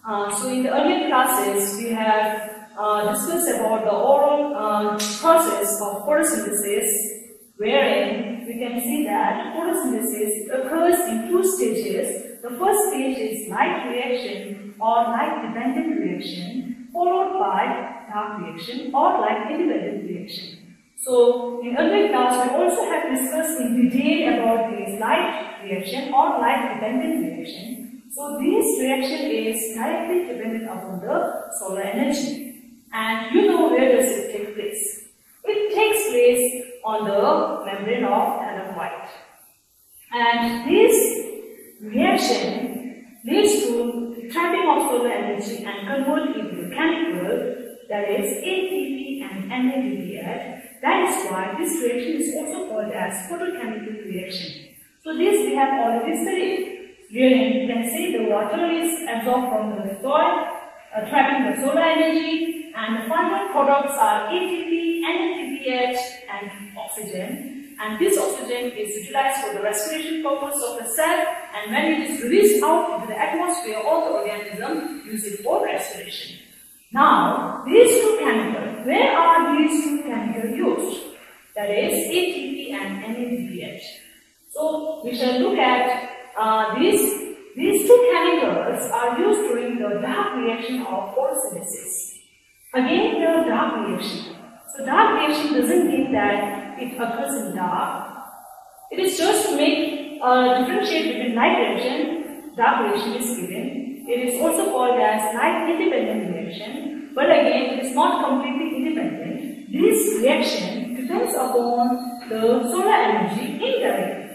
So in the earlier classes, we have discussed about the overall process of photosynthesis, wherein we can see that photosynthesis occurs in two stages. The first stage is light reaction or light-dependent reaction, followed by dark reaction or light-independent reaction. So in earlier class, we also have discussed in detail about this light reaction or light-dependent reaction. So this reaction is directly dependent upon the solar energy. And you know where does it take place? It takes place on the membrane of atom white. And this reaction leads to trapping of solar energy and converting into chemical, that is ATP and NADPH. That is why this reaction is also called as photochemical reaction. So this we have already studied. Wherein you can see the water is absorbed from the soil, trapping the solar energy, and the final products are ATP, NADPH, and oxygen. And this oxygen is utilized for the respiration purpose of the cell, and when it is released out into the atmosphere, all the organisms use it for respiration. Now, these two chemicals, where are these two chemicals used? That is ATP and NADPH. So, we shall look at these two chemicals are used during the dark reaction of photosynthesis. Again, the dark reaction. So, dark reaction doesn't mean that it occurs in dark. It is just to make a differentiate between light reaction, dark reaction is given. It is also called as light independent reaction, but again, it is not completely independent. This reaction depends upon the solar energy indirectly.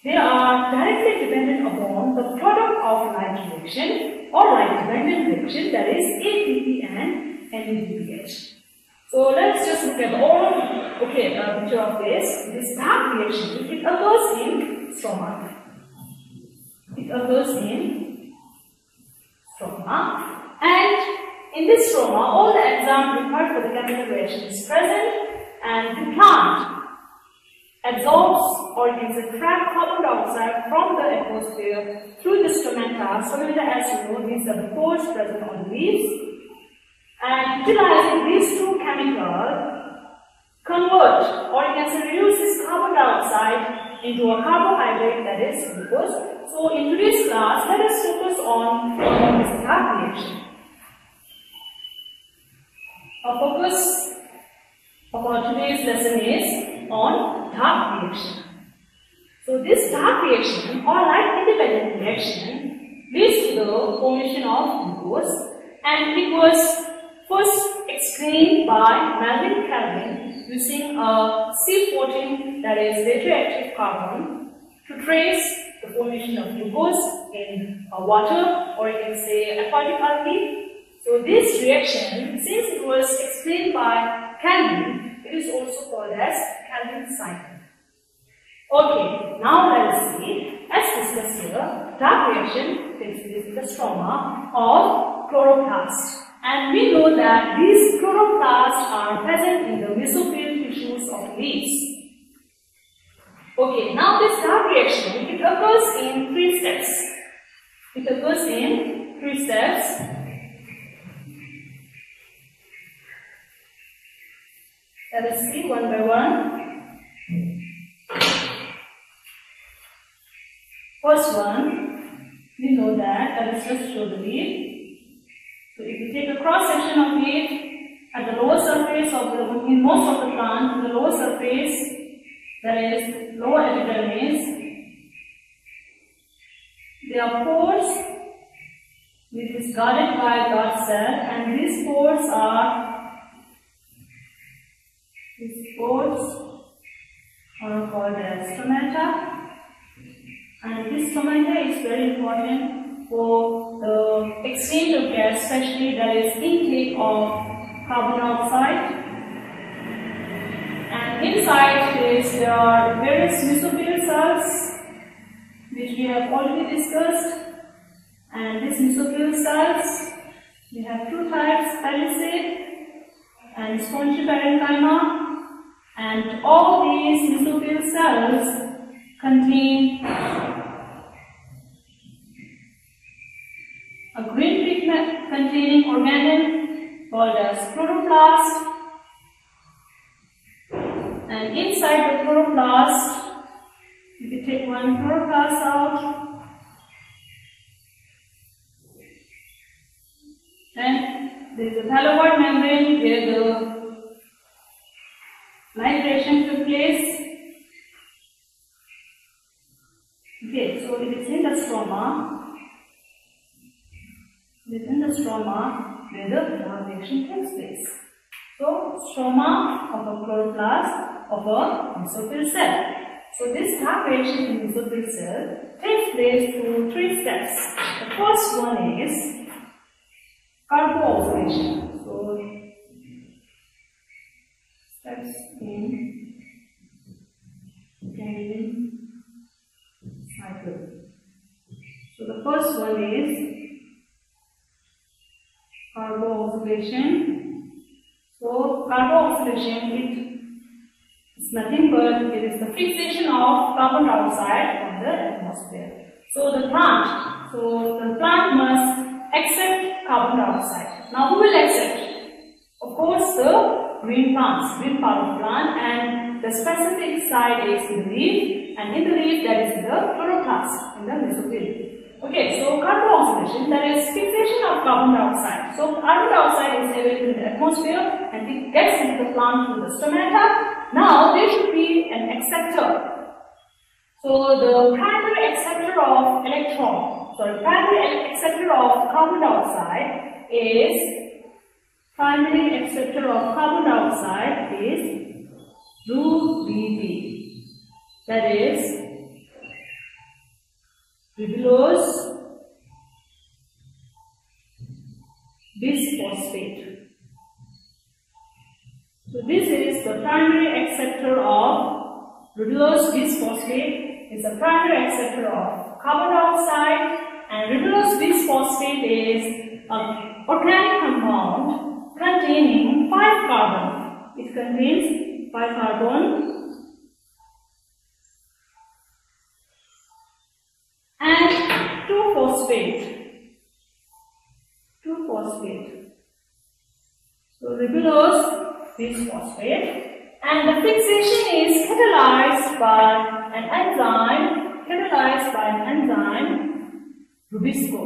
They are directly dependent upon the product of light reaction or light dependent reaction, that is ATP and NADPH. So let's just look at the overall picture of this dark reaction. It occurs in stroma. It occurs in stroma, and in this stroma, all the enzymes required for the chemical reaction is present, and the plant absorbs or can trap carbon dioxide from the atmosphere through the stomata. Stomata, as you know, these are the pores present on the leaves. And utilizing these two chemicals, convert or you can say reduce this carbon dioxide into a carbohydrate, that is glucose. So in today's class, let us focus on this dark reaction. Our focus of our today's lesson is on dark reaction. So this dark reaction or light independent reaction leads to the formation of glucose, and it was first explained by Melvin Calvin using a C14, that is radioactive carbon, to trace the formation of glucose in water, or you can say aquatic algae. So this reaction, since it was explained by Calvin, it is also called as Calvin cycle. Okay, now let us see, as discussed here, dark reaction takes place in the stroma of chloroplast. And we know that these chloroplasts are present in the mesophyll tissues of leaves. Okay, now this dark reaction, it occurs in 3 steps. It occurs in 3 steps. Let us see one by one. First one, we know that, let us just show the leaf. So if you take a cross section of leaf at the lower surface of the, in most of the plant, the lower surface, that is lower epidermis, there are pores which is guarded by guard cell, and these pores are called as stomata, and this stomata is very important for the exchange of gas, especially that is intake of carbon dioxide. And inside this, there are various mesophyll cells which we have already discussed. And these mesophyll cells, we have 2 types, palisade and spongy parenchyma. And all these mesophyll cells contain a green pigment containing organelle called as chloroplast. And inside the chloroplast, you can take one chloroplast out. And there is a thalloid membrane where the migration took place. Okay, so it is in the stroma. It is in the stroma where the migration takes place. So, stroma of a chloroplast of a mesophyll cell. So, this migration in mesophyll cell takes place through three steps. The first one is carboxylation. So, steps in Kennedy cycle. So, the first one is carboxylation. So, carboxylation is nothing but it is the fixation of carbon dioxide on the atmosphere. So, the plant must accept carbon dioxide. Now, who will accept? Of course, the green plants, green part of plant, and the specific side is in the leaf, and in the leaf that is the chloroplast in the mesophyll. Okay, so carboxylation, that is fixation of carbon dioxide. So carbon dioxide is available in the atmosphere and it gets into the plant through the stomata. Now there should be an acceptor. So the primary acceptor of carbon dioxide is RuBB. That is ribulose bisphosphate. So this is the primary acceptor of ribulose bisphosphate. Is the primary acceptor of carbon dioxide, and ribulose bisphosphate is an organic compound containing 5 carbon. It contains 5 carbon. And 2-phosphate. So ribulose bisphosphate, and the fixation is catalyzed by an enzyme Rubisco.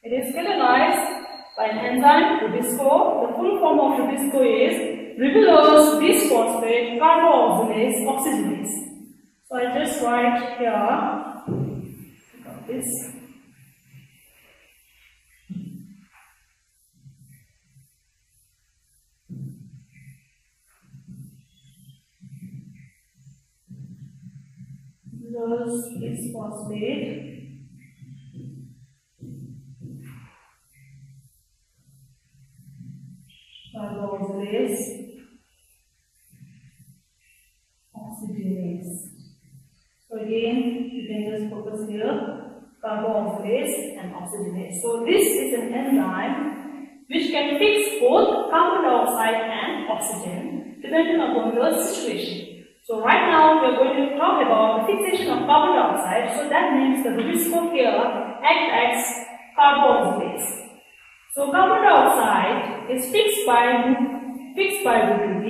It is catalyzed by an enzyme Rubisco. The full form of Rubisco is ribulose bisphosphate carboxylase oxygenase. So I just write here this. Ribulose bisphosphate carboxylase oxygenase. So again, you can just focus here, carboxylase and oxygenase. So this is an enzyme which can fix both carbon dioxide and oxygen depending upon the situation. So right now we are going to talk about the fixation of carbon dioxide. So that means the Rubisco here acts as carboxylase. So carbon dioxide is fixed by RuBB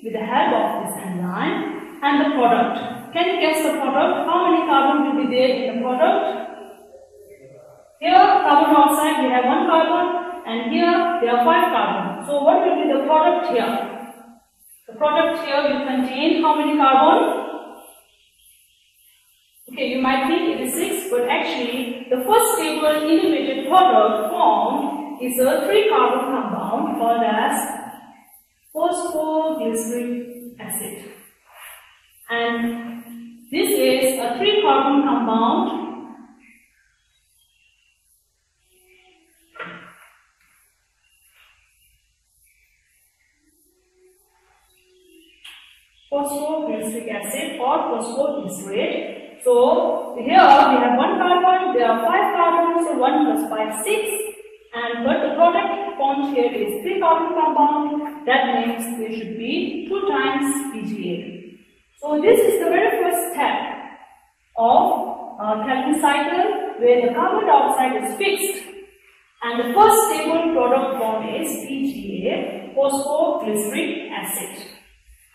with the help of this enzyme, and the product. Can you guess the product? How many carbon will be there in the product? Here carbon dioxide, we have 1 carbon, and here there are 5 carbon. So what will be the product here? The product here will contain how many carbon? Okay, you might think it is 6, but actually the first stable intermediate product formed is a 3-carbon compound called as phosphoglyceric acid. And this is a 3-carbon compound phosphoglyceric acid or phosphoglycerate. So here we have 1 carbon, there are 5 carbons, so 1 plus 5, 6. But the product formed here is 3-carbon compound. That means there should be 2 times PGA. So this is the very first step of Calvin cycle where the carbon dioxide is fixed and the first stable product formed is PGA, phosphoglyceric acid.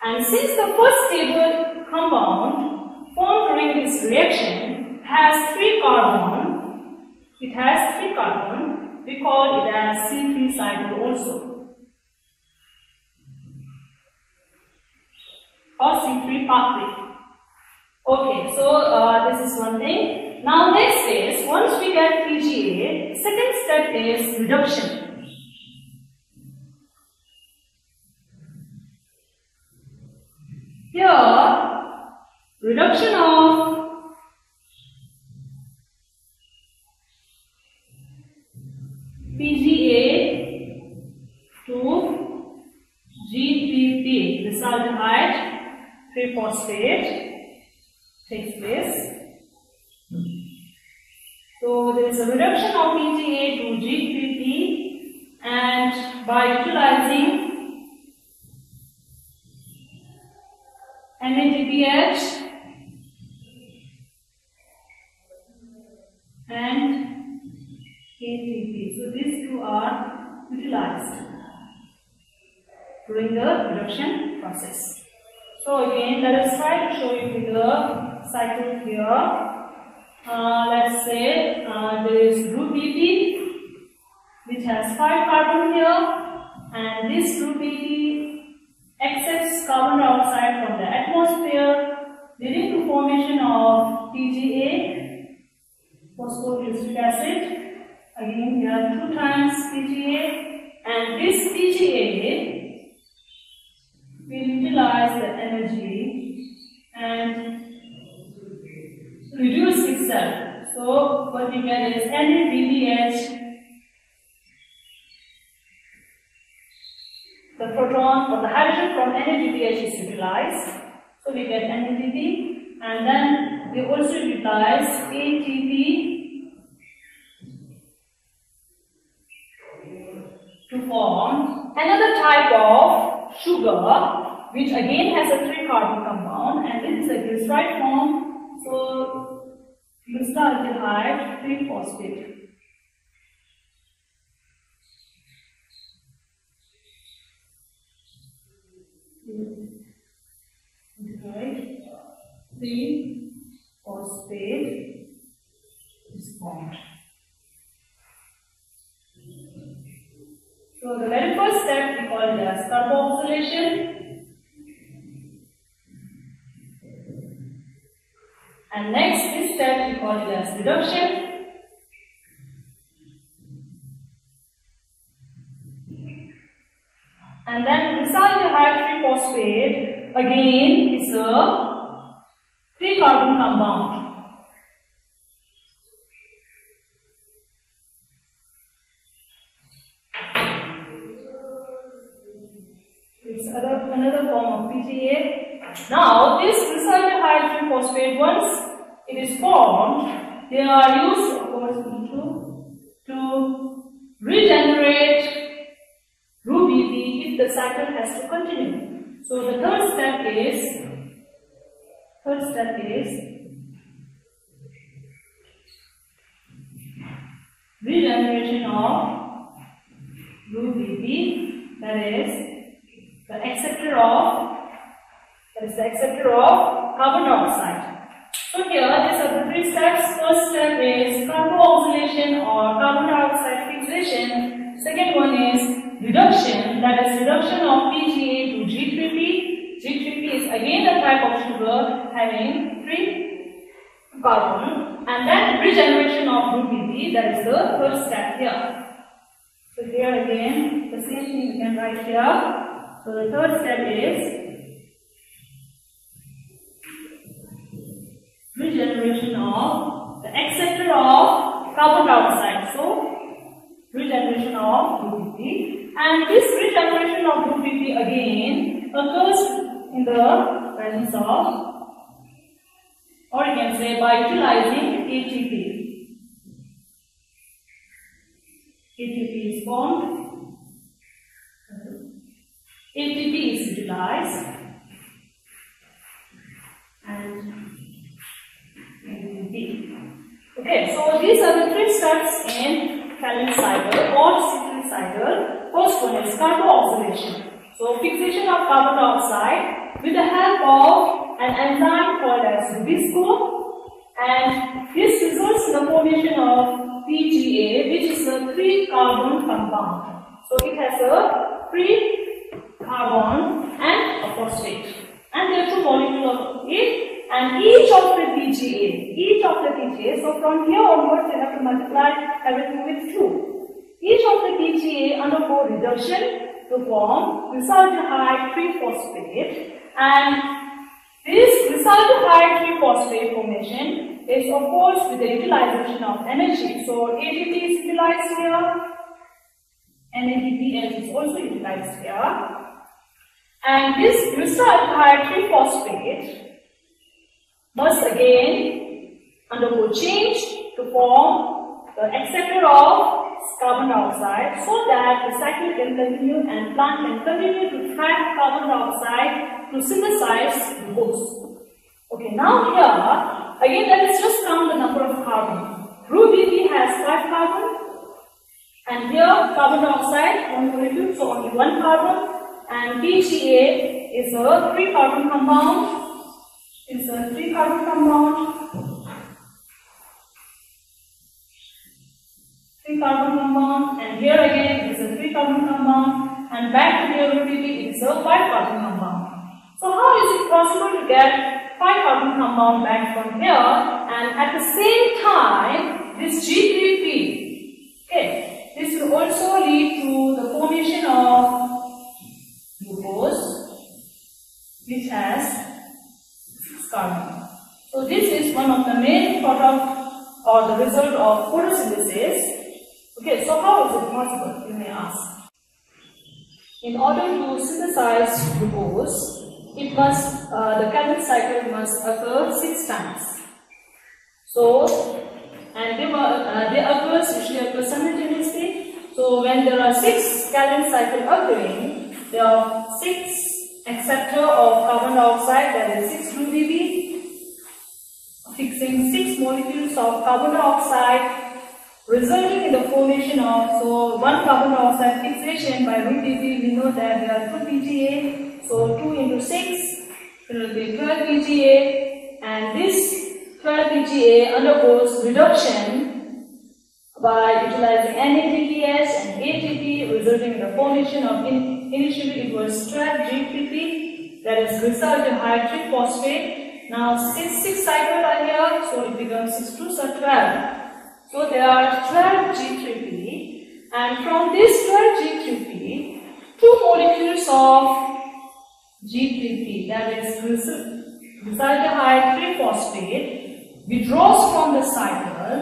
And since the first stable compound formed during this reaction has 3 carbon, we call it as C3 cycle also, or C3 pathway. Okay, so this is one thing. Now next is, once we get PGA, second step is reduction. Here, reduction of PGA to G3P, bisaldehyde 3-phosphate, takes place. So there is a reduction of PGA to G3P, and by utilizing NADPH and ATP. So these two are utilized during the reduction process. So again, let us try to show you the cycle here. Let's say there is group BP which has 5 carbon here, and this group BP accepts carbon dioxide from the atmosphere, leading to formation of PGA, phosphoglyceric acid. Again, here 2 times PGA, and this PGA will utilize the energy and reduce itself. So what we get is NADPH. The proton or the hydrogen from NADPH is utilized. So we get NADP, and then we also utilize ATP to form another type of sugar, which again has a 3-carbon compound, and this is a glyceride form. So glyceraldehyde 3-phosphate. Right, 3-phosphate is formed. So the very first step we call it as carboxylation, and next this step we call it as reduction, and then bisaldehyde 3-phosphate again is a 3-carbon compound. It's another form of PGA. Now this bisaldehyde 3-phosphate, once it is formed, they are used, of course, to regenerate group BP if the cycle has to continue. So the third step is regeneration of group BP, that is the acceptor of carbon dioxide. So here these are the 3 steps. First step is carboxylation or carbon dioxide fixation. Second one is reduction, that is reduction of PGA to G3P. G3P is again a type of sugar having 3 carbon, and then regeneration of group BP, that is the third step here. So here again the same thing we can write here. So the third step is regeneration of the acceptor of carbon dioxide. So regeneration of group BP, and this regeneration of group BP again occurs in the presence of, or you can say by utilizing ATP. ATP is formed. ATP is utilized, and ATP. Okay, so these are the 3 steps in Calvin cycle or cyclic cycle. First one is carboxylation. So fixation of carbon dioxide with the help of an enzyme called as Rubisco, and this results in the formation of PGA, which is a 3-carbon compound. So it has a 3 carbon and a phosphate, and there are 2 molecules of it. And each of the PGA, so from here onwards you have to multiply everything with 2. Each of the PGA undergo reduction to form bisaldehyde 3-phosphate, and this bisaldehyde 3-phosphate formation is of course with the utilization of energy. So ATP is utilized here, NADPH is also utilized here, and this bisaldehyde 3-phosphate must again undergo change to form the acceptor of carbon dioxide, so that the cycle can continue and plant can continue to trap carbon dioxide to synthesize glucose. Okay, now here again let us just count the number of carbon. RuBP has 5 carbon, and here carbon dioxide 1 molecule, so only 1 carbon, and PGA is a 3-carbon compound. It's a 3-carbon compound. 3-carbon compound, and here again it is a 3-carbon compound, and back to here RuBP it is a 5-carbon compound. So how is it possible to get 5-carbon compound back from here, and at the same time this G3P, okay, this will also lead to the formation of glucose, which has 6 carbon. So this is one of the main product or the result of photosynthesis. Okay, so how is it possible, you may ask? In order to synthesize glucose, it must the Calvin cycle must occur 6 times. So, and they usually occur simultaneously. So when there are 6 Calvin cycle occurring, there are 6 acceptor of carbon dioxide, that is 6 RuBP, fixing 6 molecules of carbon dioxide, resulting in the formation of, so 1 carbon dioxide fixation by RuBP, we know that there are 2 PGA, so 2 into 6, it will be 12 PGA, and this 12 PGA undergoes reduction by utilizing NADPH and ATP, resulting in the formation of, initially it was 12 G3P, that is bisaldehyde 3-phosphate. Now 6 cycles are here, so it becomes 6 2 so 12. So there are 12 G3P, and from this 12 G3P, 2 molecules of G3P, that is bisaldehyde 3-phosphate, withdraws from the cycle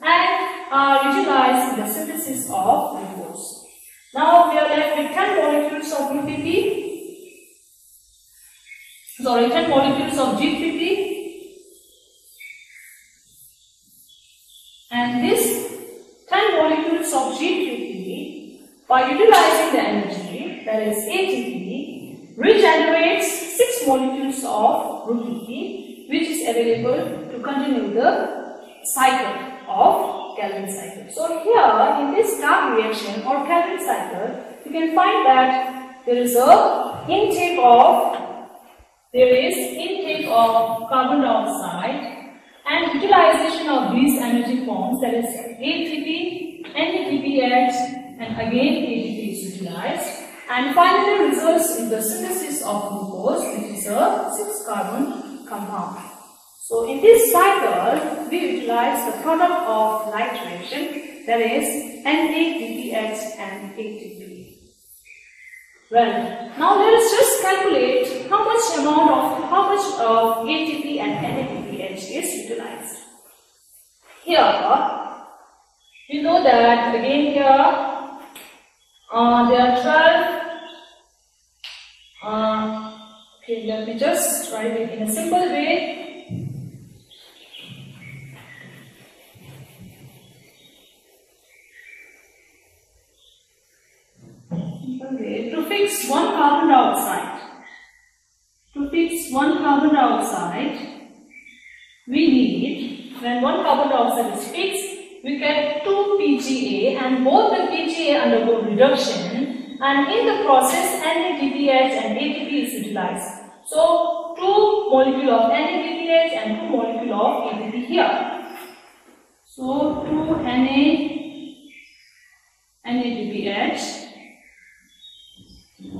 and are utilized in the synthesis of glucose. Now we are left with 10 molecules of RuBP, 10 molecules of G3P. And this 10 molecules of G3P, by utilizing the energy, that is ATP, regenerates 6 molecules of RuBP, which is available to continue the cycle of Calvin cycle. So here in this dark reaction or Calvin cycle, you can find that there is intake of carbon dioxide and utilization of these energy forms, that is ATP, NADPH, and again ATP is utilized, and finally results in the synthesis of glucose, which is a 6-carbon compound. So in this cycle, we utilize the product of light reaction, that is NADPH and ATP. Well, now let us just calculate how much of ATP and NADPH is utilized. Here, we know that again here there are 12. Okay, let me just write it in a simple way. To fix 1 carbon dioxide, we need when one carbon dioxide is fixed, we get 2 PGA, and both the PGA undergo reduction, and in the process NADPH and ATP is utilized. So 2 molecule of NADPH and 2 molecule of ATP here. So 2 NADPH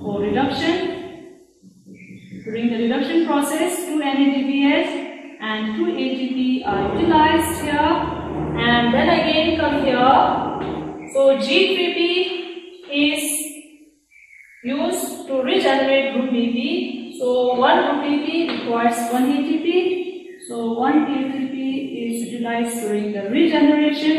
for reduction. During the reduction process, 2 NADPH and 2 ATP are utilized here. And then again come here. So G3P is used to regenerate group BP. So one group BP requires 1 ATP. So 1 ATP is utilized during the regeneration.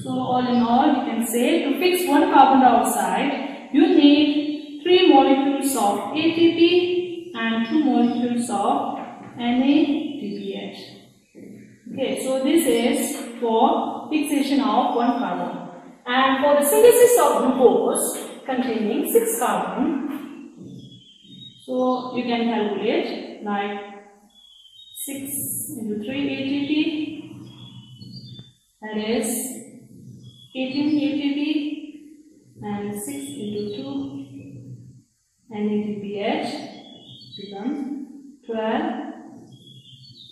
So all in all, you can say to fix one carbon dioxide, you need 3 molecules of ATP and 2 molecules of NADPH. Okay, so this is for fixation of one carbon. And for the synthesis of glucose containing 6 carbon, so you can calculate like 6 into 3 ATP, that is 18 ATP, and 6 into 2 NADPH becomes 12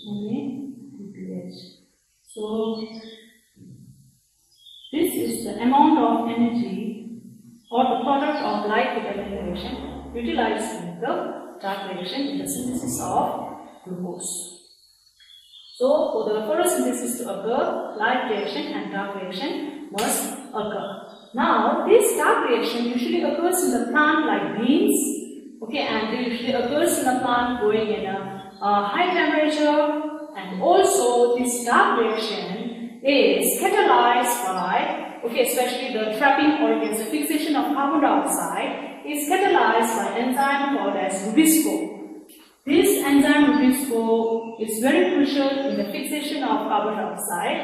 NADPH. So this is the amount of energy or the product of light regeneration utilized in the dark reaction in the synthesis of glucose. So for the photosynthesis to occur, light reaction and dark reaction must occur. Now this dark reaction usually occurs in the plant like beans, okay, and it usually occurs in the plant growing in a high temperature. And also this dark reaction is catalyzed by, okay, especially the trapping or the fixation of carbon dioxide is catalyzed by enzyme called as Rubisco. This enzyme Rubisco is very crucial in the fixation of carbon dioxide,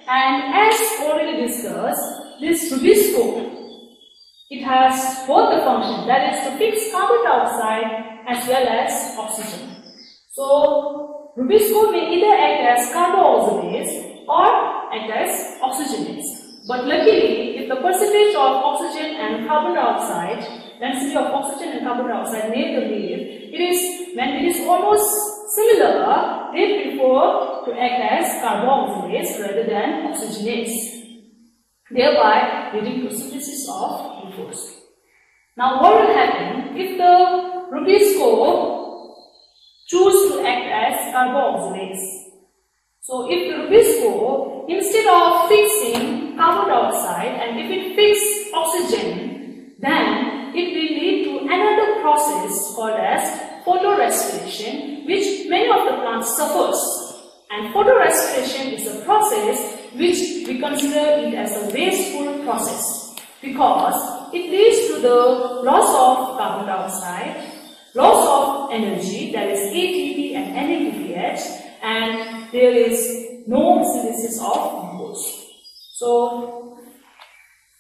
and as already discussed, this Rubisco, it has both the function, that is to fix carbon dioxide as well as oxygen. So Rubisco may either act as carboxylase or act as oxygenase. But luckily, if the percentage of oxygen and carbon dioxide, density of oxygen and carbon dioxide near the leaf, when it is almost similar, they prefer to act as carboxylase rather than oxygenase, thereby leading to synthesis of glucose. Now what will happen if the Rubisco choose to act as carboxylase? So if the Rubisco, instead of fixing carbon dioxide, and if it fixes oxygen, then it will lead to another process called as photorespiration, which many of the plants suffers. And photorespiration is a process which we consider it as a wasteful process, because it leads to the loss of carbon dioxide, loss of energy, that is ATP and NADPH, and there is no synthesis of glucose. So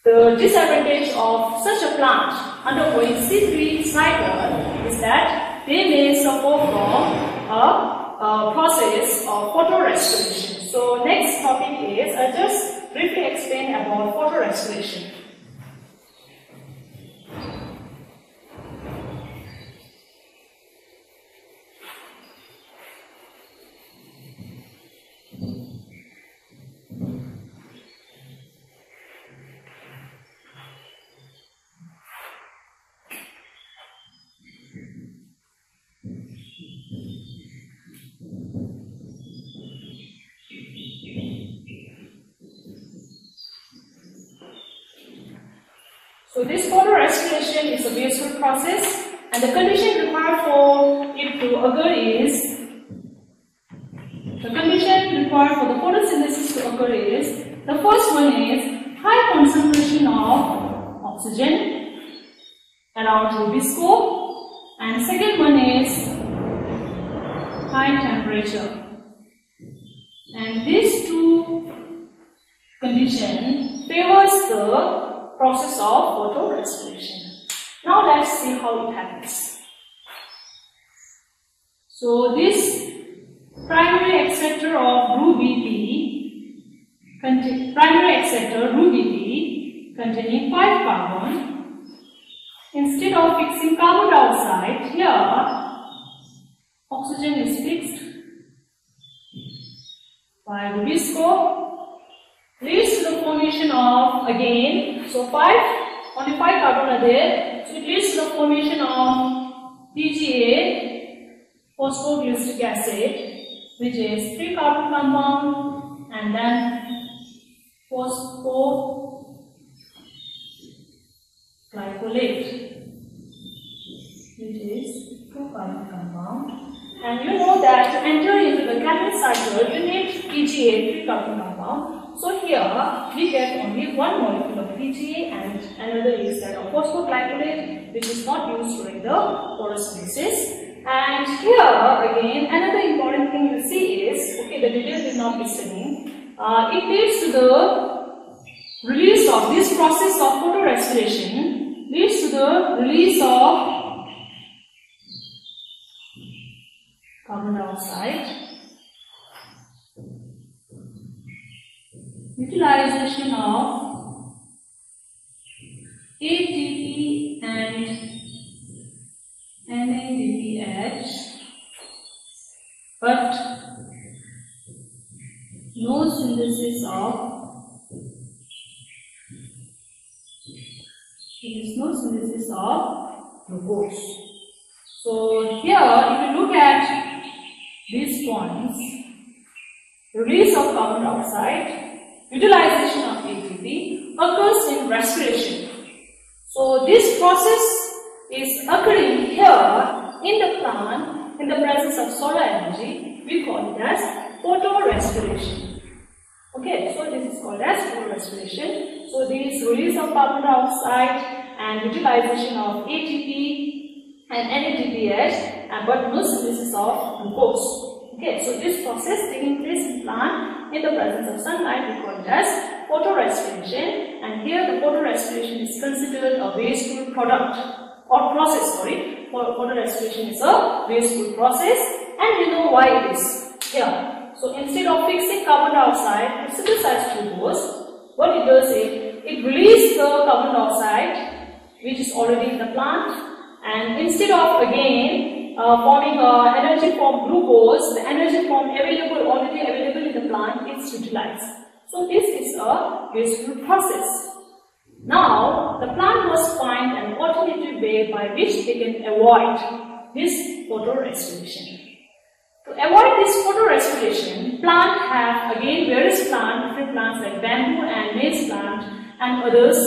the disadvantage of such a plant undergoing C3 cycle is that they may suffer from a process of photorespiration. So next topic is, I'll just briefly explain about photorespiration. So this photorespiration is a wasteful process, and the condition required for it to occur is, the photosynthesis to occur is, the first one is high concentration of oxygen around Rubisco, and second one is high temperature. And these two conditions favors the process of photorespiration. Now let's see how it happens. So this primary acceptor of primary acceptor ρBp containing 5 carbon. Instead of fixing carbon dioxide, here oxygen is fixed by Rubisco, leads to the formation of, again, so only 5 carbon are there, so it leads to the formation of PGA, phosphoglyceric acid, which is 3 carbon compound, and then phosphoglycolate, which is 2 carbon compound. And you know that to enter into the catalytic cycle, you need PGA, 3 carbon compound. So here we get only one molecule of PGA and another is that of phosphoglycolate, which is not used during the photosynthesis. And here again, another important thing you see is, okay, the details is not listening. It leads to the release of this process of photorespiration, leads to the release of carbon dioxide, utilization of ATP and NADPH, but no synthesis of glucose. So here, if you look at these points, release of carbon dioxide, utilization of ATP occurs in respiration. So this process is occurring here in the plant in the presence of solar energy. We call it as photorespiration. Okay, so this is called as photorespiration. So this release of carbon dioxide and utilization of ATP and NADPH, but no synthesis of glucose. Okay, so this process taking place in plant in the presence of sunlight, we call it as photorespiration, and here the photorespiration is considered a wasteful product or process, sorry. Photorespiration is a wasteful process, and you know why it is here. So instead of fixing carbon dioxide to synthesize glucose, what it does is, it releases the carbon dioxide which is already in the plant, and instead of again forming energy from glucose, the energy from already available in the plant is utilized. So this is a wasteful process. Now the plant must find an alternative way by which they can avoid this photorespiration. To avoid this photorespiration, plant have again various different plants like bamboo and maize plant and others.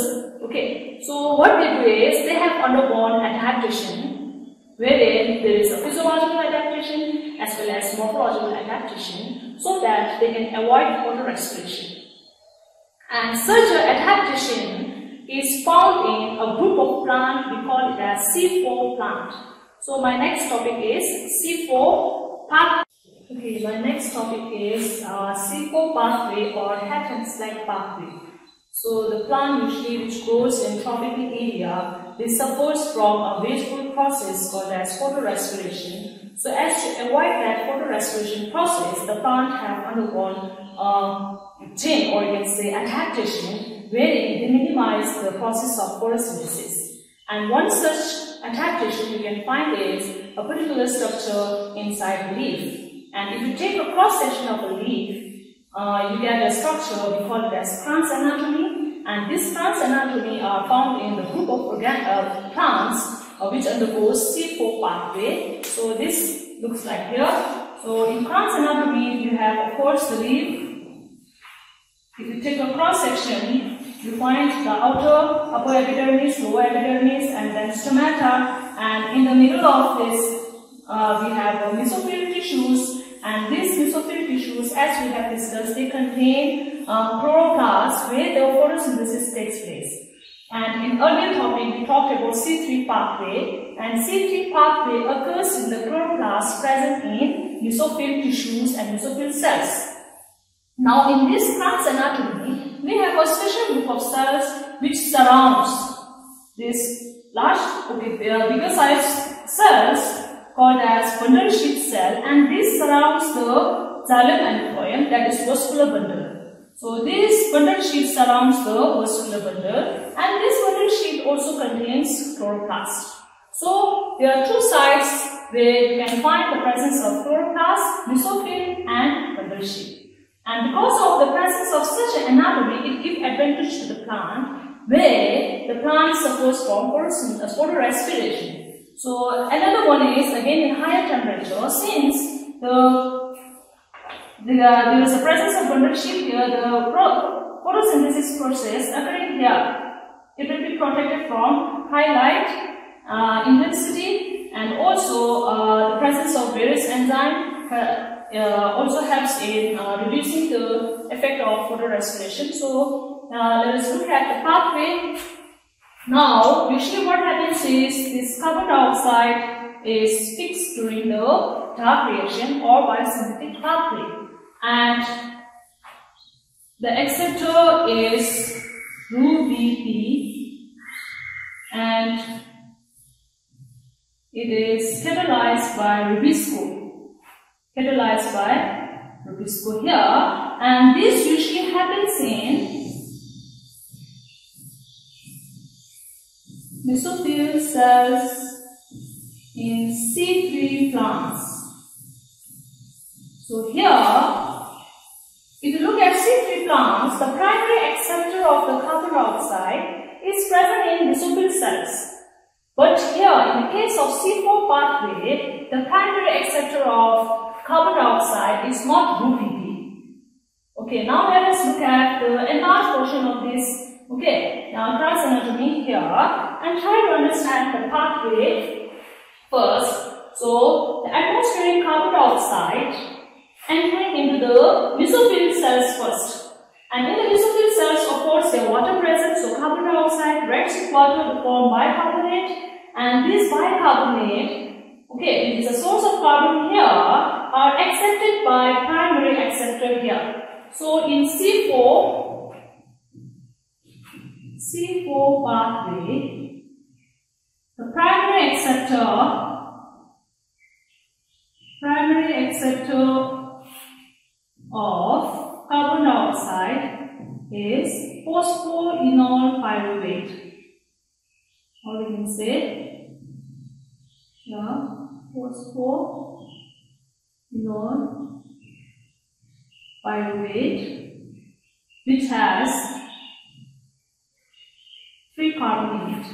Okay, so what they do is they have undergone adaptation, wherein there is a physiological adaptation as well as morphological adaptation, so that they can avoid photorespiration. And such an adaptation is found in a group of plants. We call it as C4 plant. So my next topic is C4 pathway. Okay, my next topic is C4 pathway or Haffen's-like pathway. So the plant usually which grows in tropical area, this suffers from a wasteful process called as photorespiration. So as to avoid that photorespiration process, the plant have undergone chain, or you can say adaptation, wherein they minimize the process of photosynthesis. And one such adaptation you can find is a particular structure inside the leaf. And if you take a cross section of a leaf, you get a structure we call it as Kranz anatomy, and this Kranz anatomy are found in the group of plants which undergoes C4 pathway. So this looks like here. So in Kranz anatomy you have of course the leaf. If you take a cross section, you find the outer upper epidermis, lower epidermis, and then stomata, and in the middle of this we have mesophyll tissues. And these mesophyll tissues, as we have discussed, they contain chloroplasts where the photosynthesis takes place. And in earlier topic, we talked about C3 pathway, and C3 pathway occurs in the chloroplasts present in mesophyll tissues and mesophyll cells. Now, in this Kranz anatomy, we have a special group of cells which surrounds this large, bigger sized cells called as bundle sheath cell, and this surrounds the xylem and phloem, that is vascular bundle. So this bundle sheath surrounds the vascular bundle, and this bundle sheath also contains chloroplast. So there are two sites where you can find the presence of chloroplast, mesophyll and bundle sheath. And because of the presence of such an anatomy, it gives advantage to the plant, where the plant suffers from photorespiration. So another one is again in higher temperature, since there is a presence of bundle sheath here, the photosynthesis process occurring here, it will be protected from high light intensity, and also the presence of various enzymes also helps in reducing the effect of photorespiration. So let us look at the pathway. Now usually what happens is this carbon dioxide is fixed during the dark reaction or biosynthetic pathway, and the acceptor is RuBP, and it is catalyzed by Rubisco. Here, and this usually happens in mesophyll cells in C3 plants. So here, if you look at C3 plants, the primary acceptor of the carbon dioxide is present in mesophyll cells. But here, in the case of C4 pathway, the primary acceptor of carbon dioxide is not RuBP. Okay, now let us look at the enlarged portion of this. Okay, now cross anatomy here, and try to understand the pathway first. So, the atmospheric carbon dioxide entering into the mesophyll cells first. And in the mesophyll cells, of course, there is water present. So, carbon dioxide reacts with water to form bicarbonate, and this bicarbonate, okay, it is a source of carbon here, are accepted by primary acceptor here. So in C4 pathway, the primary acceptor of carbon dioxide is phosphoenol pyruvate, or we can say phosphoenol pyruvate, which has 3 carbon in it.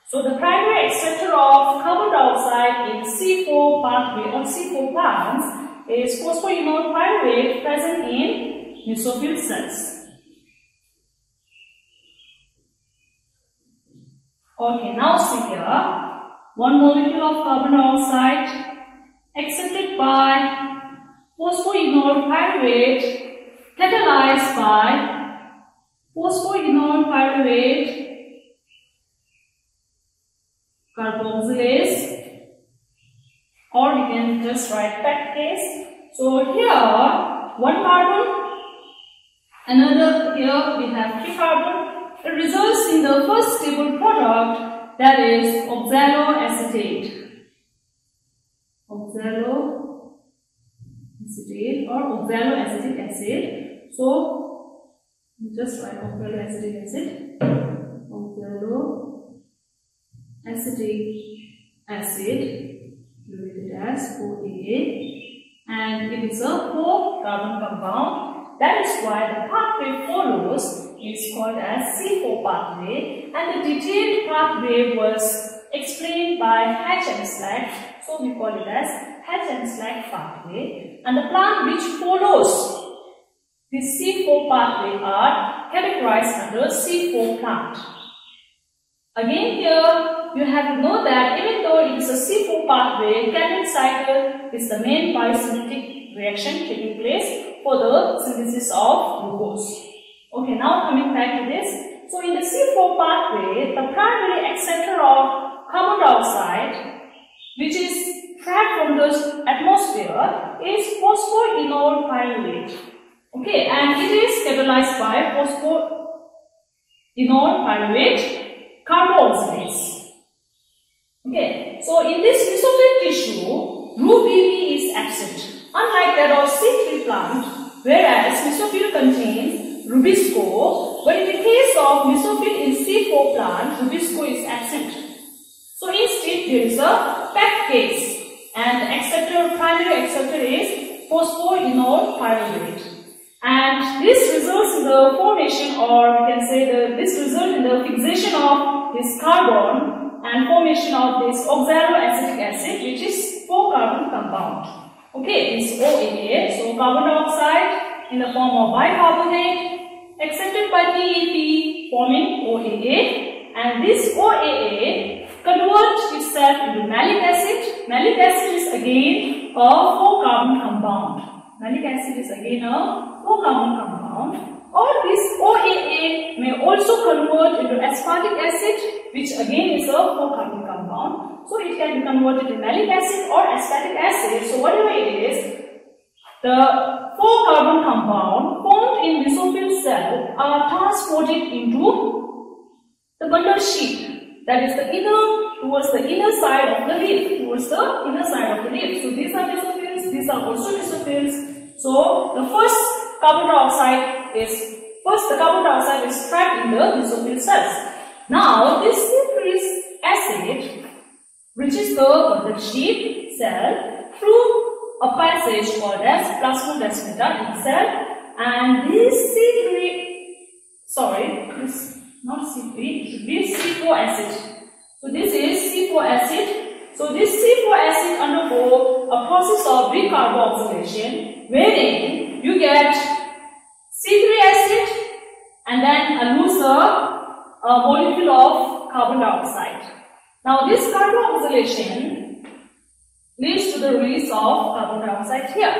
So the primary acceptor of carbon dioxide in C4 pathway or C4 plants is phosphoenol pyruvate present in mesophyll cells. Okay, now see here, one molecule of carbon dioxide accepted by phosphoenol pyruvate, catalyzed by phosphoenol pyruvate carboxylase, or we can just write pectase. So here, 1 carbon, another here we have 3 carbon. It results in the first stable product, that is oxaloacetate. Oxaloacetic acid. So just write oxaloacetic acid. Oxaloacetic acid, related as OAA, and it is a 4-carbon compound. That is why the pathway follows is called as C4 pathway, and the detailed pathway was explained by Hatch and Slack, so we call it as Hatch and Slack pathway. And the plant which follows this C4 pathway are categorized under C4 plant. Again here, you have to know that even though it is a C4 pathway, Calvin cycle is the main biosynthetic reaction taking place for the synthesis of glucose. Okay, now coming back to this. So in the C4 pathway, the primary acceptor of carbon dioxide, which is trapped from the atmosphere, is phosphoenol pyruvate. Okay, and it is catalyzed by phosphoenol pyruvate carboxylase. Okay, so in this mesophyll tissue, group BB is absent, unlike that of C3 plant, whereas mesophyll contains rubisco, but in the case of mesophyll in C4 plant, rubisco is absent. So instead there is a packed case, and the acceptor, primary acceptor is phosphoenol pyruvate. And this results in the formation, or we can say this results in the fixation of this carbon and formation of this oxaloacetic acid, which is 4-carbon compound. Okay, this OAA, so carbon dioxide in the form of bicarbonate accepted by TAP forming OAA, and this OAA converts itself into malic acid. Malic acid is again a 4-carbon compound. Malic acid is again a 4-carbon compound, or this OAA may also convert into aspartic acid, which again is a 4-carbon compound. So it can be converted to malic acid or aspartic acid. So whatever it is, the 4-carbon compound formed in mesophyll cell are transported into the bundle sheath, that is the inner, towards the inner side of the leaf, towards the inner side of the leaf. So these are mesophills, these are also mesophills. So the first carbon dioxide is trapped in the mesophyll cells. Now this C3 acid reaches the bundle sheath cell through a passage called as plasmodesmata in cell, and this not C3, it should be C4 acid. So this is C4 acid. So this C4 acid undergo a process of decarboxylation, wherein you get C3 acid and then a looser molecule of carbon dioxide. Now this carboxylation leads to the release of carbon dioxide here,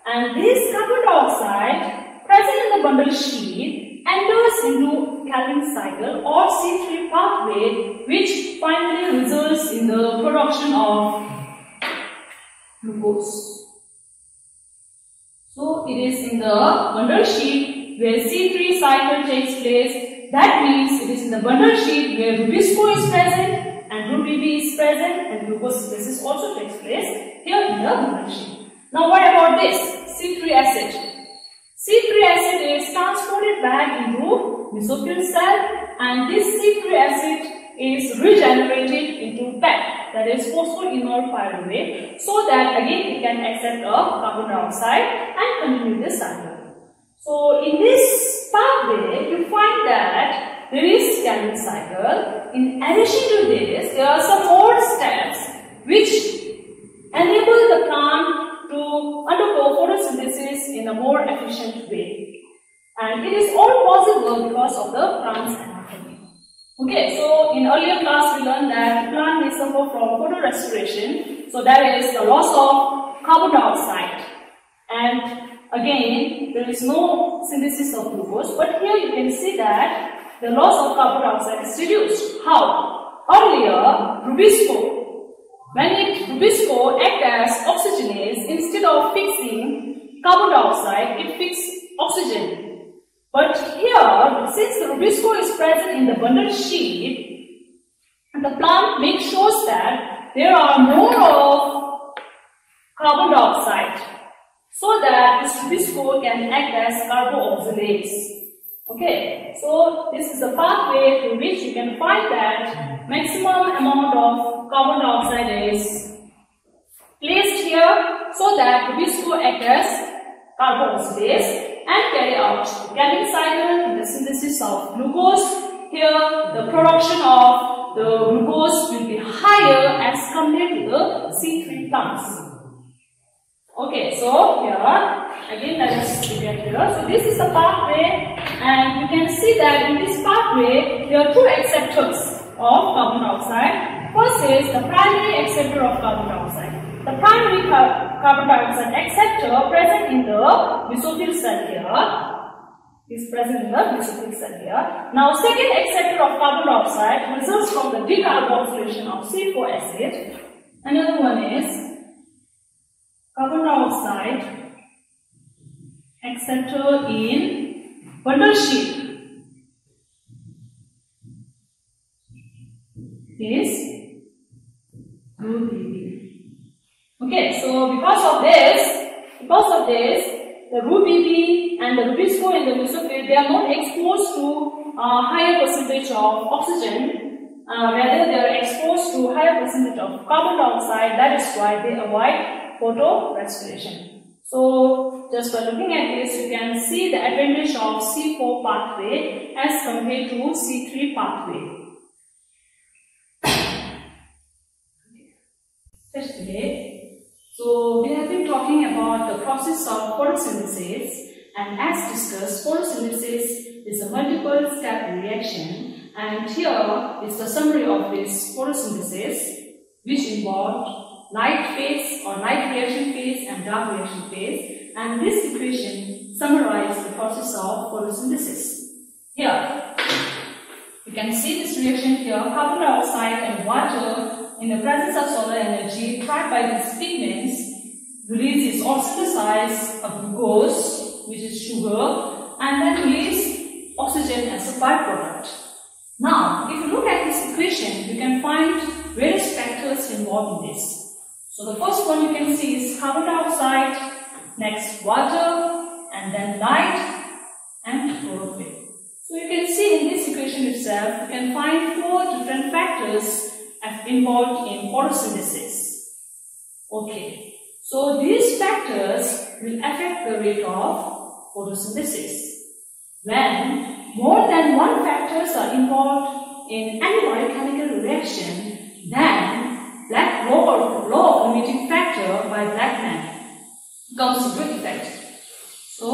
and this carbon dioxide present in the bundle sheath enters into Calvin cycle or C3 pathway, which finally results in the production of glucose. So it is in the bundle sheath where C3 cycle takes place. That means it is in the bundle sheath where rubisco is present and group BB is present, and glucose synthesis also takes place here in the bundle sheath. Now what about this C3 acid? C3 acid is transported back into mesophyll cell, and this C3 acid is regenerated into PEP, that is phosphoenol pyruvate, so that again it can accept a carbon dioxide and continue this cycle. So in this pathway you find that there is Calvin cycle. In addition to this, there are some more steps which enable the plant to undergo photosynthesis in a more efficient way, and it is all possible because of the plant's anatomy. Okay, so in earlier class we learned that plant may suffer from photorespiration, so that is the loss of carbon dioxide, and again there is no synthesis of glucose, but here you can see that the loss of carbon dioxide is reduced. How? Earlier, rubisco acts as oxygenase. Instead of fixing carbon dioxide, it fixes oxygen. But here, since the rubisco is present in the bundle sheath, the plant makes sure that there are more of carbon dioxide, so that this rubisco can act as carboxylase. Okay, so this is the pathway through which you can find that maximum amount of carbon dioxide is placed here, so that rubisco acts as carboxylase and carry out the Calvin cycle in the synthesis of glucose. Here the production of the glucose will be higher as compared to the C3 plants. Okay, so here again let us look at here. So this is the pathway, and you can see that in this pathway there are two acceptors of carbon dioxide. First is the primary acceptor of carbon dioxide. The primary carbon dioxide acceptor present in the mesophyll cell here is present in the mesophyll cell here. Now second acceptor of carbon dioxide results from the decarboxylation of C4 acid. Another one is carbon dioxide acceptor in bundle sheath is root BB. Okay, so because of this, the root BB and the rubisco in the mesophyll, they are not exposed to higher percentage of oxygen, rather they are exposed to higher percentage of carbon dioxide. That is why they avoid photorespiration. So just by looking at this, you can see the advantage of C4 pathway as compared to C3 pathway. Today, so we have been talking about the process of photosynthesis, and as discussed, photosynthesis is a multiple step reaction, and here is the summary of this photosynthesis, which involved light phase or light reaction phase and dark reaction phase, and this equation summarizes the process of photosynthesis. Here you can see this reaction here. Carbon dioxide and water in the presence of solar energy trapped by these pigments releases or synthesize a glucose, which is sugar, and then release oxygen as a byproduct. Now, if you look at this equation, you can find various factors involved in this. So the first one you can see is carbon dioxide, next water, and then light and chlorophyll. So you can see in this equation itself, you can find 4 different factors involved in photosynthesis. Okay, so these factors will affect the rate of photosynthesis. When more than one factors are involved in any biochemical reaction, then black law of limiting factor by Blackman comes into effect. So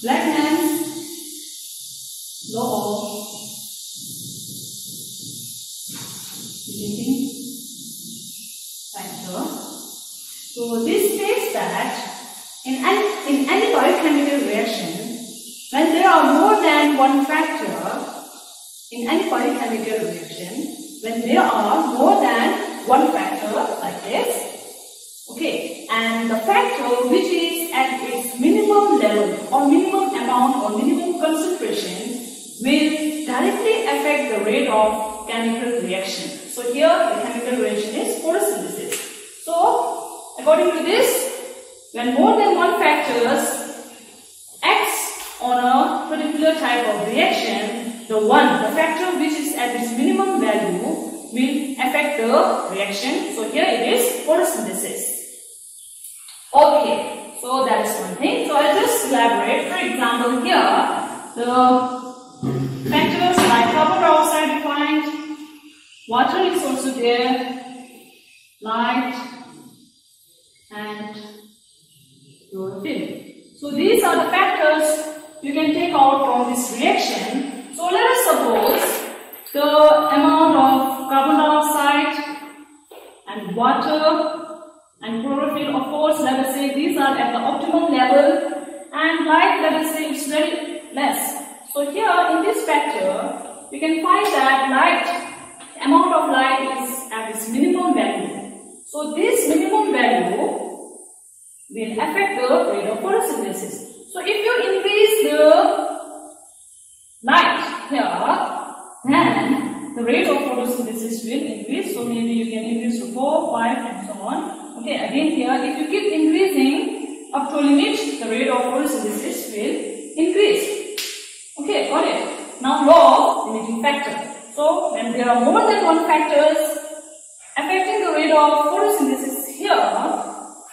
Blackman's law of limiting factor. So this states that in any biochemical reaction, when there are more than one factor, in any biochemical reaction, when there are more than one factor like this, okay, and the factor which is at its minimum level or minimum amount or minimum concentration will directly affect the rate of chemical reaction. So here the chemical reaction is photosynthesis. So according to this, when more than one factors acts on a particular type of reaction, the factor which is at its minimum value will affect the reaction. So here it is photosynthesis. Okay, so that is one thing. So I'll just elaborate. For example, here the factors like carbon dioxide defined, water is also there, light and chlorophyll. So these are the factors you can take out from this reaction. So let us suppose the amount of carbon dioxide and water and chlorophyll, of course, let us say these are at the optimum level, and light, let us say, is very less. So here in this factor, we can find that the amount of light is at its minimum value. So this minimum value will affect the rate of photosynthesis. So if you increase the light here, then the rate of photosynthesis will increase. So maybe you can increase to 4, 5 and so on. Okay, again here, if you keep increasing up to a limit, the rate of photosynthesis will increase. Okay, got it. Now law of limiting factor. So when there are more than one factors affecting the rate of photosynthesis here,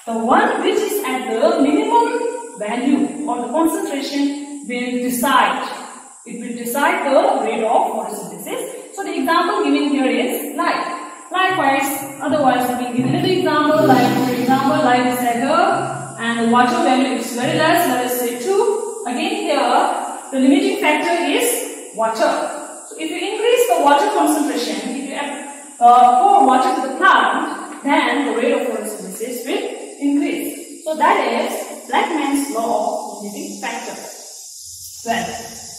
the one which is at the minimum value or the concentration will decide. It will decide the rate of photosynthesis. So the example given here is light. Likewise, otherwise we can give another example, like for example light is here and the water value is very less, let us say 2. Again here the limiting factor is water. So if you increase the water concentration, if you pour water to the plant, then the rate of photosynthesis will increase. So that is Blackman's law of limiting factor. Well,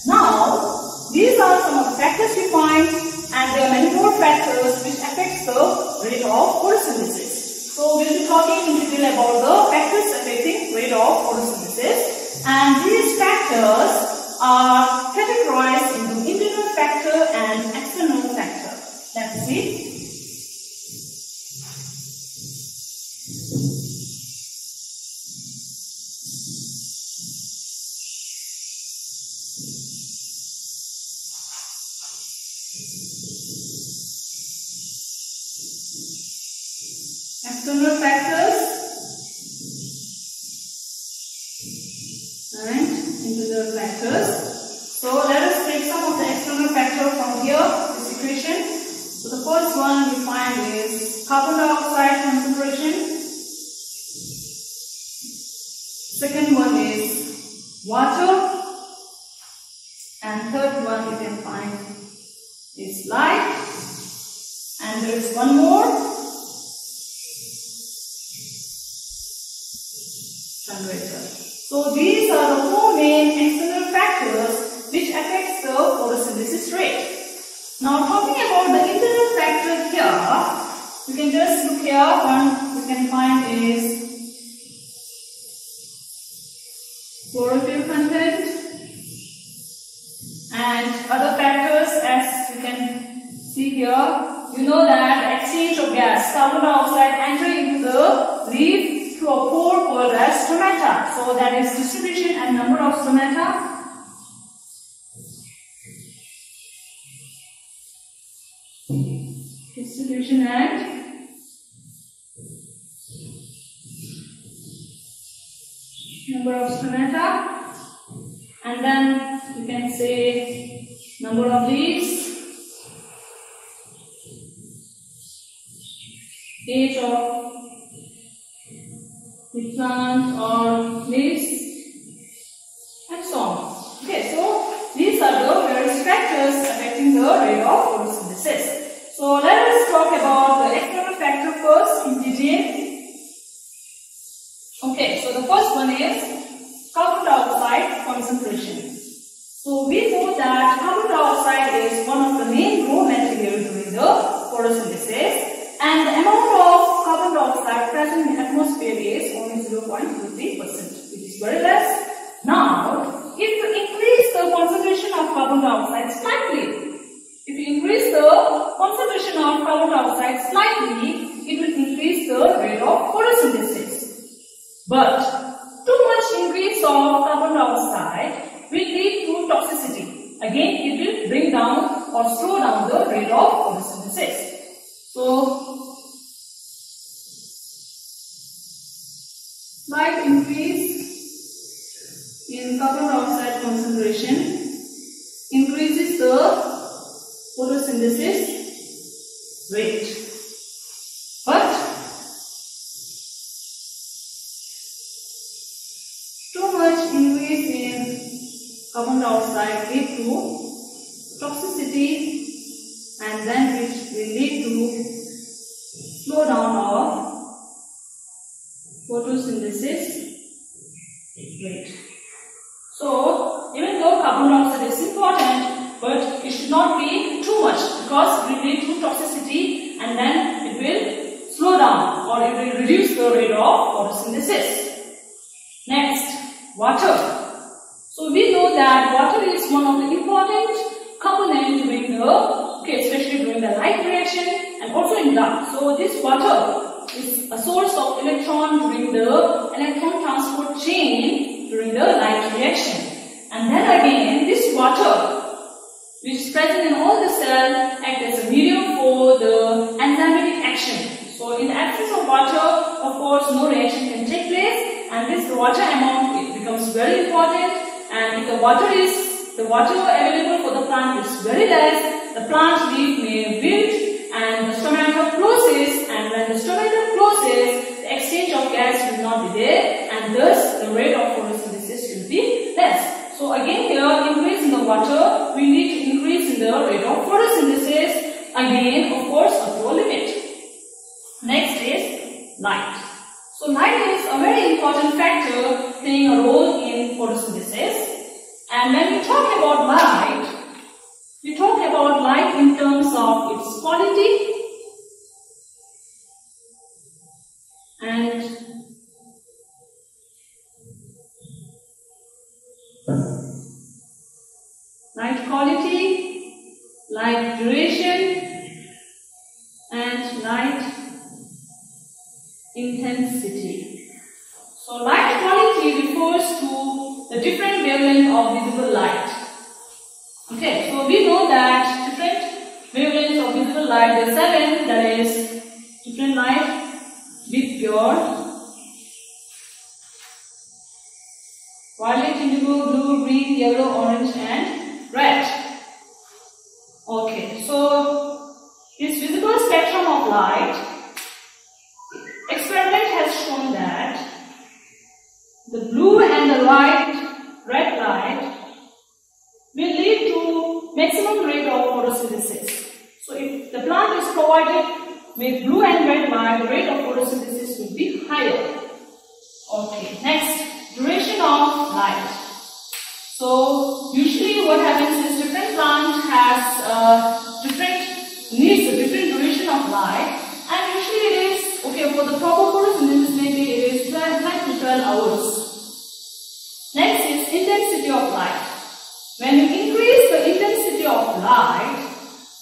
now these are some of the factors we find, and there are many more factors which affect the rate of photosynthesis. So we'll be talking in detail about the factors affecting rate of photosynthesis, and these factors are categorized into internal factor and external factor. Let's see. External factors and internal factors. So let us take some of the external factors from here, this equation. So the first one we find is carbon dioxide concentration. Second one is water. And third one we can find is light. And there is one more. Temperature. So these are the four main external factors which affects the photosynthesis rate. Now talking about the internal factor here, you can just look here. One we can find is chlorophyll content and other factors as you can see here. You know that the exchange of gas, carbon dioxide entering into the leaf through a pore called as stomata. So that is distribution and number of stomata. Distribution and number of stomata. And then you can say number of leaves, age of the plant or leaves, and so on. Okay, so these are the various factors affecting the rate of photosynthesis. So let us talk about the external factor first in detail. Okay, so the first one is carbon dioxide concentration. So we know that carbon dioxide is one of the main raw materials during the photosynthesis, and the amount of carbon dioxide present in the atmosphere is only 0.03%, which is very less. Now, if you increase the concentration of carbon dioxide slightly, it will increase the rate of photosynthesis. But too much increase of carbon dioxide will lead to toxicity. Again, it will bring down or slow down the rate of photosynthesis. So, slight increase in carbon dioxide concentration increases the photosynthesis rate. But too much increase in carbon dioxide lead to toxicity, and then it will lead to slow down of photosynthesis rate. So, even though carbon dioxide is important, but it should not be too much, because it will lead to toxicity and then it will slow down or it will reduce the rate of photosynthesis. Next, water. So we know that water is one of the important components during the, especially during the light reaction and also in dark. So this water is a source of electron during the electron transport chain during the light reaction. And then again, this water, which is present in all the cells, act as a medium for the enzymatic action. So in the absence of water, of course, no reaction can take place, and this water amount, it becomes very important. And if the water available for the plant is very less, the plant leaf may wilt and the stomata closes, and when the stomata closes, the exchange of gas will not be there, and thus the rate of photosynthesis will be less. So again here, increase in the water, we need to increase in the rate of photosynthesis, again of course up to a limit. Next is light. So light is a very important factor playing a role in photosynthesis. And when we talk about light, we talk about light in terms of its quality and light quality light duration and light intensity. So light quality refers to the different wavelength of visible light. Okay, so we know that different wavelengths of visible light, there are 7, that is different light with pure violet, indigo, blue, green, yellow, orange and red. Okay, so this visible spectrum of light, experiment has shown that the blue and the red light will lead to maximum rate of photosynthesis. So if the plant is provided with blue and red light, the rate of photosynthesis will be higher. Okay, next, duration of light. So usually what happens is different plant has needs a different duration of light, and usually it is, okay, for the proper photosynthesis maybe it is 10 to 12 hours. Next is intensity of light. When you increase the intensity of light,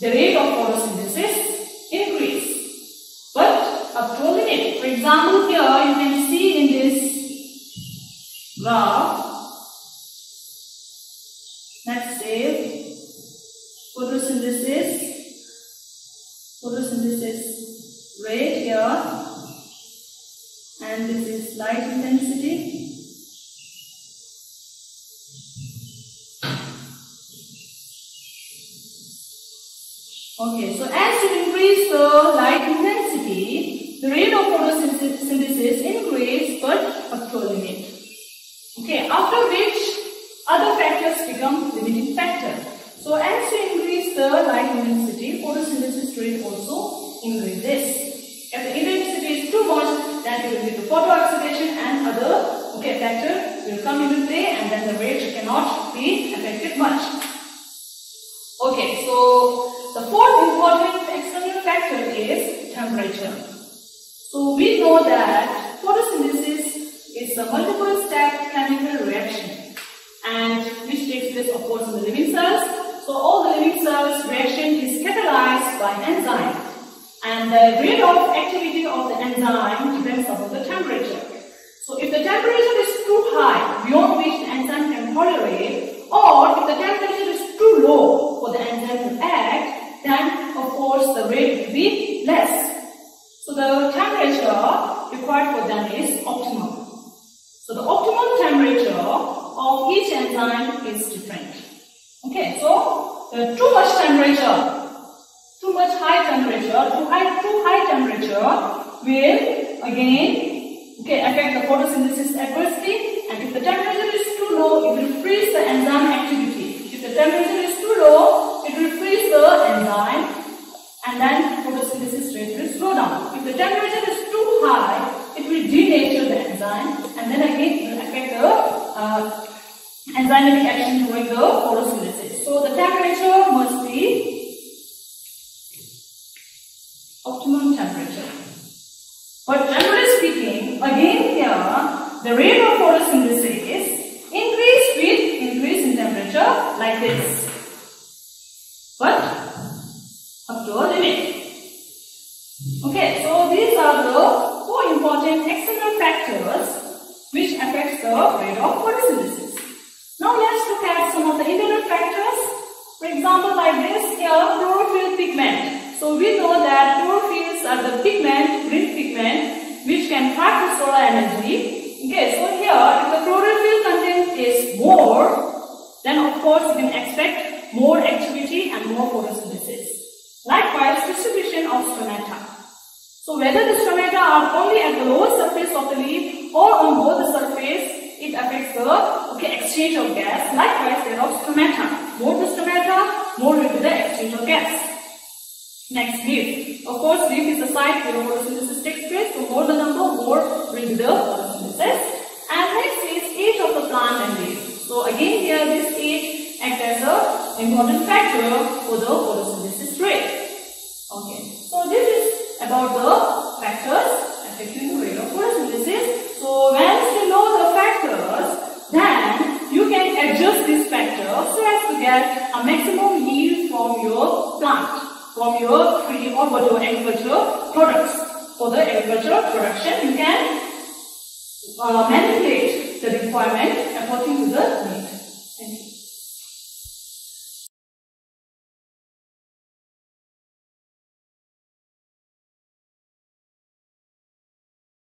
the rate of photosynthesis increase, but up to a limit. For example, here you can see in this graph, let's say photosynthesis rate here, and this is light intensity. Okay, so as you increase the light intensity, the rate of photosynthesis increase, but up to a limit. Okay, after which other factors become limiting factor. So as you increase the light intensity, photosynthesis rate also increases. If the intensity is too much, then it will lead to photooxidation and other factor will come into play, and then the rate cannot be affected much. Okay, so the fourth important external factor is temperature. So we know that photosynthesis is a multiple step chemical reaction, and which takes place of course in the living cells. So all the living cells reaction is catalyzed by enzyme, and the rate of activity of the enzyme depends upon the temperature. So if the temperature is too high, beyond which the enzyme can tolerate, or if the temperature is too low for the enzyme to act, then of course the rate will be less. So the temperature required for them is optimum. So the optimum temperature of each enzyme is different. Okay, so too much temperature, too high temperature will again affect the photosynthesis adversely, and if the temperature is too low, it will freeze the enzyme activity. If the temperature is too low, it will freeze the enzyme, and then photosynthesis rate will slow down. If the temperature is too high, it will denature the enzyme, and then again it will affect the enzymatic action during the photosynthesis. So the temperature must be optimum temperature. But generally speaking, again here, the rate of photosynthesis increase in temperature like this, but up to a limit. Okay, so these are the four important external factors which affects the rate of photosynthesis. Now let's look at some of the internal factors. For example, like this here, chlorophyll pigment. So we know that chlorophylls are the pigment, green pigment, which can trap the solar energy. Okay, so here, if the chlorophyll content is more, then of course you can expect more activity and more photosynthesis. Likewise, distribution of stomata. So whether the stomata are only at the lower surface of the leaf or on both the surface, it affects the exchange of gas. Likewise, there are stomata. More the stomata, more will be the exchange of gas. Next, leaf. Of course, leaf is the site where photosynthesis takes place. So more the number, more will be the photosynthesis. And next is age of the plant and leaf. So again here, this age acts as an important factor for the photosynthesis rate. Okay. So this is about the factors affecting the rate of photosynthesis. So once you know the factors, then you can adjust these factors so as to get a maximum yield from your over to agricultural products. For the agricultural production, you can manipulate the requirement according to the need.